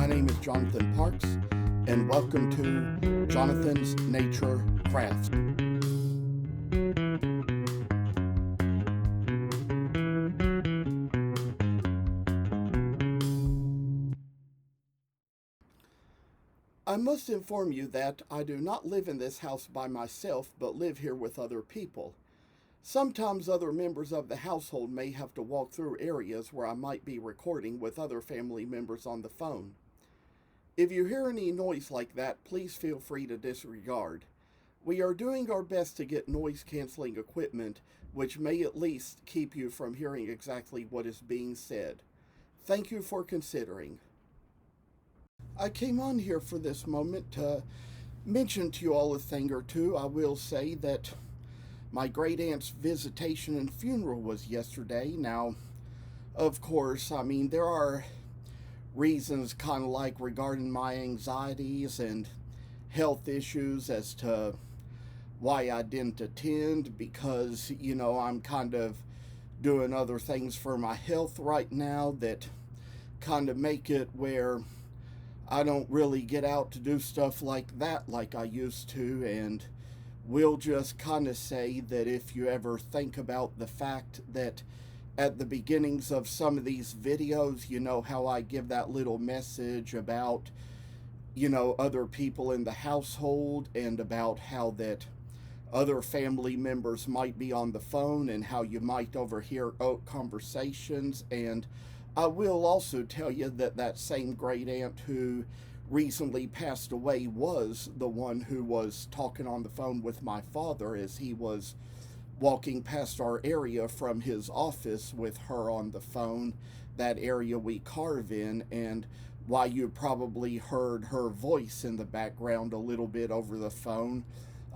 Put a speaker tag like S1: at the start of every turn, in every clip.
S1: My name is Jonathan Parks, and welcome to Jonathan's Nature Crafts. I must inform you that I do not live in this house by myself, but live here with other people. Sometimes other members of the household may have to walk through areas where I might be recording with other family members on the phone. If you hear any noise like that, please feel free to disregard. We are doing our best to get noise canceling equipment, which may at least keep you from hearing exactly what is being said. Thank you for considering. I came on here for this moment to mention to you all a thing or two. I will say that my great aunt's visitation and funeral was yesterday. Now, of course, there are reasons kind of like regarding my anxieties and health issues as to why I didn't attend because, I'm kind of doing other things for my health right now that kind of make it where I don't really get out to do stuff like that like I used to, and we'll just kind of say that if you ever think about the fact that at the beginnings of some of these videos, you know how I give that little message about, other people in the household and about how that other family members might be on the phone and how you might overhear conversations. And I will also tell you that that same great aunt who recently passed away was the one who was talking on the phone with my father as he was walking past our area from his office with her on the phone, that area we carve in, and why you probably heard her voice in the background a little bit over the phone.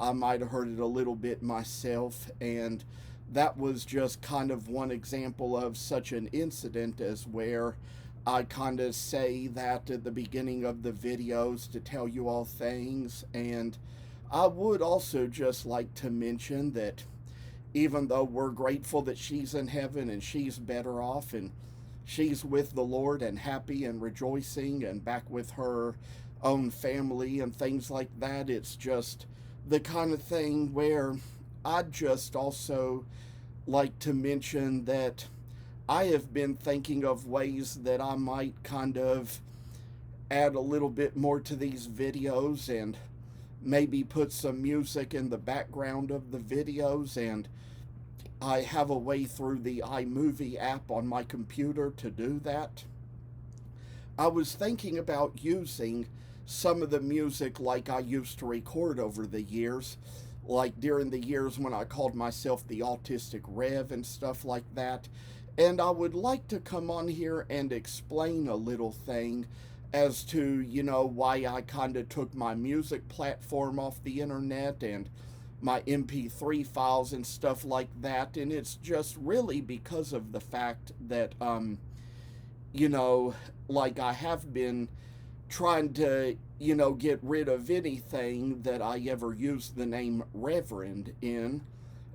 S1: I might have heard it a little bit myself, and that was just kind of one example of such an incident as where I kind of say that at the beginning of the videos to tell you all things. And I would also just like to mention that even though we're grateful that she's in heaven and she's better off and she's with the Lord and happy and rejoicing and back with her own family and things like that, it's just the kind of thing where I'd just also like to mention that I have been thinking of ways that I might kind of add a little bit more to these videos and maybe put some music in the background of the videos, and I have a way through the iMovie app on my computer to do that. I was thinking about using some of the music like I used to record over the years, like during the years when I called myself the Autistic Rev and stuff like that. And I would like to come on here and explain a little thing as to, why I kind of took my music platform off the internet and my MP3 files and stuff like that. And it's just really because of the fact that, like I have been trying to, get rid of anything that I ever used the name Reverend in.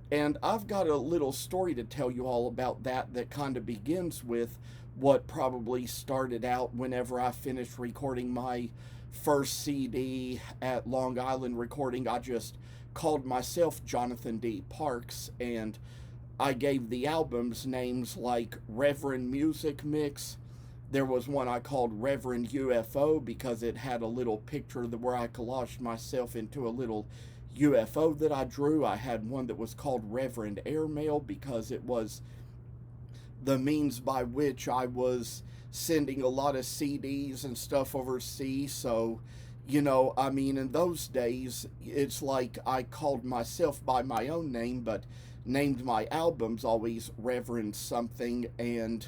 S1: And I've got a little story to tell you all about that kind of begins with what probably started out whenever I finished recording my first CD at Long Island Recording. I just called myself Jonathan D. Parks, and I gave the albums names like Reverend Music Mix. There was one I called Reverend UFO because it had a little picture where I collaged myself into a little UFO that I drew. I had one that was called Reverend Airmail because it was the means by which I was sending a lot of CDs and stuff overseas. So, in those days, it's like I called myself by my own name, but named my albums always Reverend something. And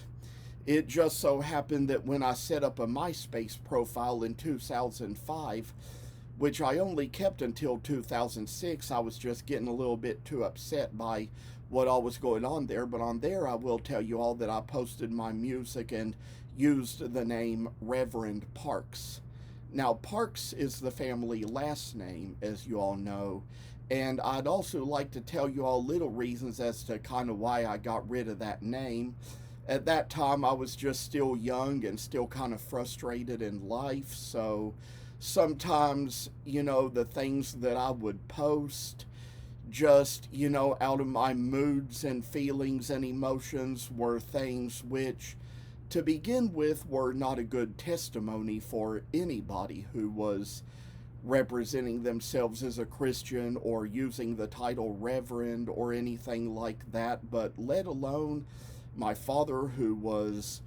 S1: it just so happened that when I set up a MySpace profile in 2005, which I only kept until 2006, I was just getting a little bit too upset by what all was going on there. But on there, I will tell you all that I posted my music and used the name Reverend Parks. Now, Parks is the family last name, as you all know. And I'd also like to tell you all little reasons as to kind of why I got rid of that name. At that time, I was just still young and still kind of frustrated in life. So sometimes, the things that I would post, just, out of my moods and feelings and emotions, were things which, to begin with, were not a good testimony for anybody who was representing themselves as a Christian or using the title Reverend or anything like that, but let alone my father, who was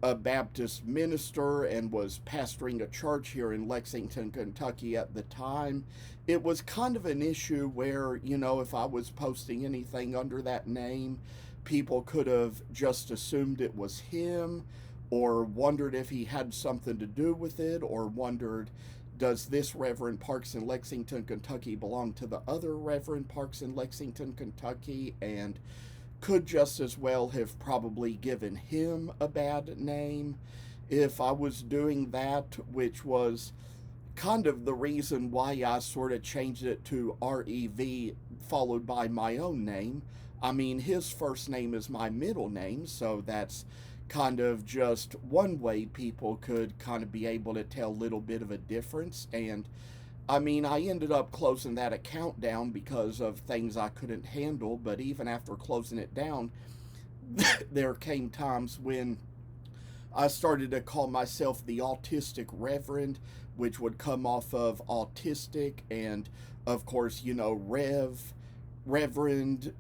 S1: a Baptist minister and was pastoring a church here in Lexington, Kentucky at the time. It was kind of an issue where, if I was posting anything under that name, people could have just assumed it was him, or wondered if he had something to do with it, or wondered, does this Reverend Parks in Lexington, Kentucky belong to the other Reverend Parks in Lexington, Kentucky? And could just as well have probably given him a bad name if I was doing that, which was kind of the reason why I sort of changed it to REV followed by my own name. I mean, his first name is my middle name, so that's kind of just one way people could kind of be able to tell a little bit of a difference. And I mean, I ended up closing that account down because of things I couldn't handle, but even after closing it down, there came times when I started to call myself the Autistic Reverend, which would come off of autistic, and of course, Reverend,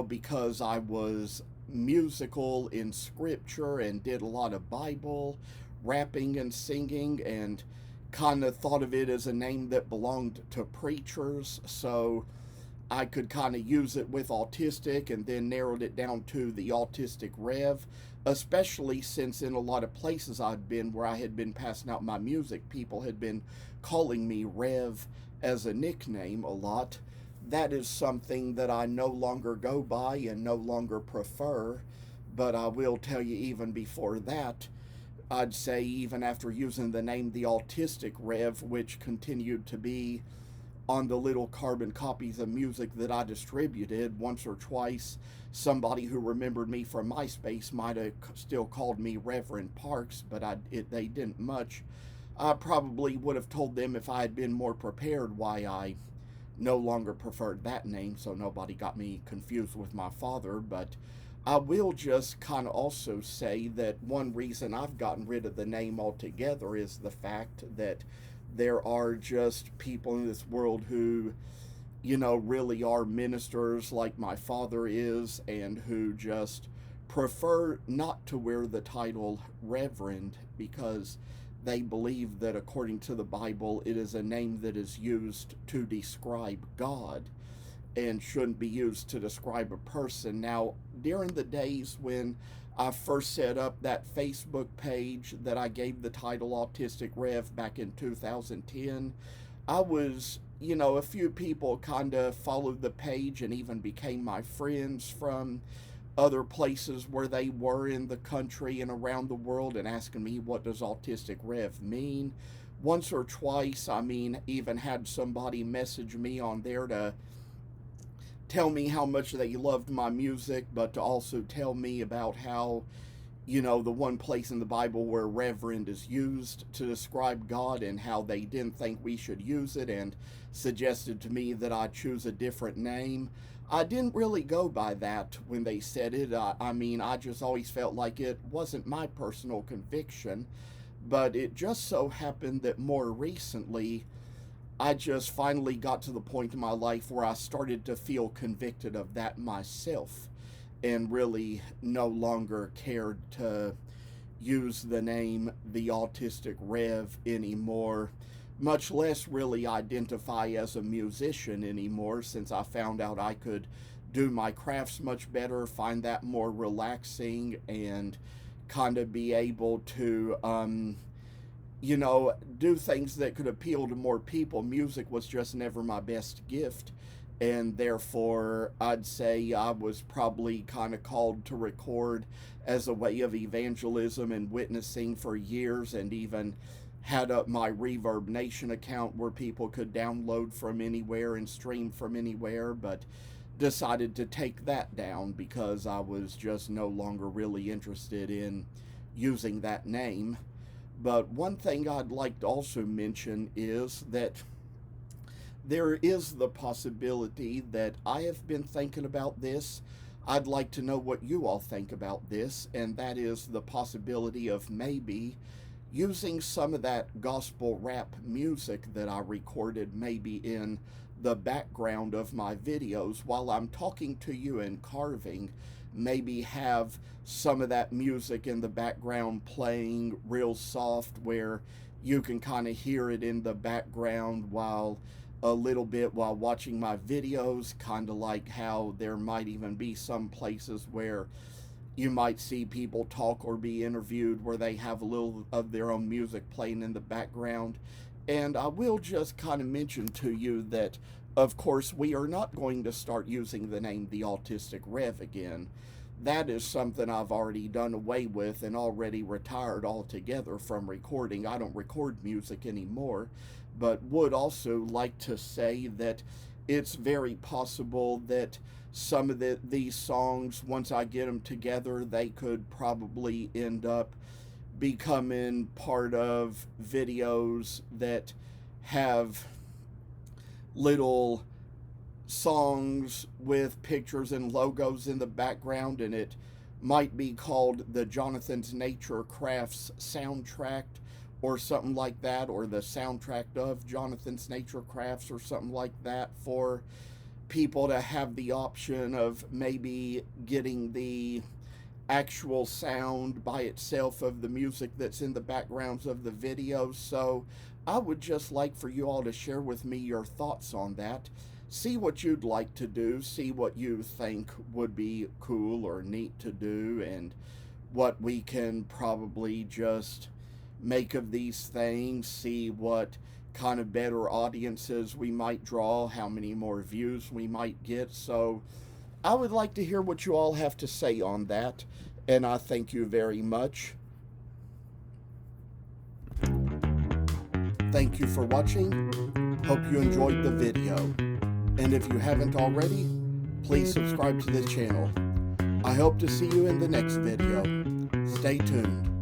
S1: because I was musical in scripture and did a lot of Bible rapping and singing, and kind of thought of it as a name that belonged to preachers, so I could kind of use it with autistic, and then narrowed it down to the Autistic Rev, especially since in a lot of places I'd been where I had been passing out my music, people had been calling me Rev as a nickname a lot. That is something that I no longer go by and no longer prefer, but I will tell you, even before that, I'd say even after using the name the Autistic Rev, which continued to be on the little carbon copies of music that I distributed, once or twice somebody who remembered me from MySpace might have still called me Reverend Parks, but they didn't much. I probably would have told them, if I had been more prepared, why I no longer preferred that name, so nobody got me confused with my father. But I will just kind of also say that one reason I've gotten rid of the name altogether is the fact that there are just people in this world who, really are ministers like my father is, and who just prefer not to wear the title Reverend because they believe that according to the Bible, it is a name that is used to describe God and shouldn't be used to describe a person. Now, during the days when I first set up that Facebook page that I gave the title Autistic Rev back in 2010, I was, a few people kind of followed the page and even became my friends from other places where they were in the country and around the world, and asking me, what does Autistic Rev mean? Once or twice, even had somebody message me on there to tell me how much they loved my music, but to also tell me about how, the one place in the Bible where Reverend is used to describe God, and how they didn't think we should use it, and suggested to me that I choose a different name. I didn't really go by that when they said it. I just always felt like it wasn't my personal conviction, but it just so happened that more recently, I just finally got to the point in my life where I started to feel convicted of that myself, and really no longer cared to use the name the Autistic Rev anymore, much less really identify as a musician anymore, since I found out I could do my crafts much better, find that more relaxing, and kind of be able to do things that could appeal to more people. Music was just never my best gift, and therefore I'd say I was probably kind of called to record as a way of evangelism and witnessing for years, and even had up my Reverb Nation account where people could download from anywhere and stream from anywhere. But decided to take that down because I was just no longer really interested in using that name. But one thing I'd like to also mention is that there is the possibility that I have been thinking about this. I'd like to know what you all think about this, and that is the possibility of maybe using some of that gospel rap music that I recorded maybe in the background of my videos while I'm talking to you and carving. Maybe have some of that music in the background playing real soft where you can kind of hear it in the background while a little bit while watching my videos, kind of like how there might even be some places where you might see people talk or be interviewed where they have a little of their own music playing in the background. And I will just kind of mention to you that, of course, we are not going to start using the name The Autistic Rev again. That is something I've already done away with and already retired altogether from recording. I don't record music anymore, but would also like to say that it's very possible that some of these songs, once I get them together, they could probably end up becoming part of videos that have little songs with pictures and logos in the background, and it might be called the Jonathan's Nature Crafts soundtrack or something like that, or the soundtrack of Jonathan's Nature Crafts or something like that, for people to have the option of maybe getting the actual sound by itself of the music that's in the backgrounds of the videos. So I would just like for you all to share with me your thoughts on that. See what you'd like to do, see what you think would be cool or neat to do, and what we can probably just make of these things, see what kind of better audiences we might draw, how many more views we might get. So I would like to hear what you all have to say on that, and I thank you very much. Thank you for watching. Hope you enjoyed the video. And if you haven't already, please subscribe to the channel. I hope to see you in the next video. Stay tuned.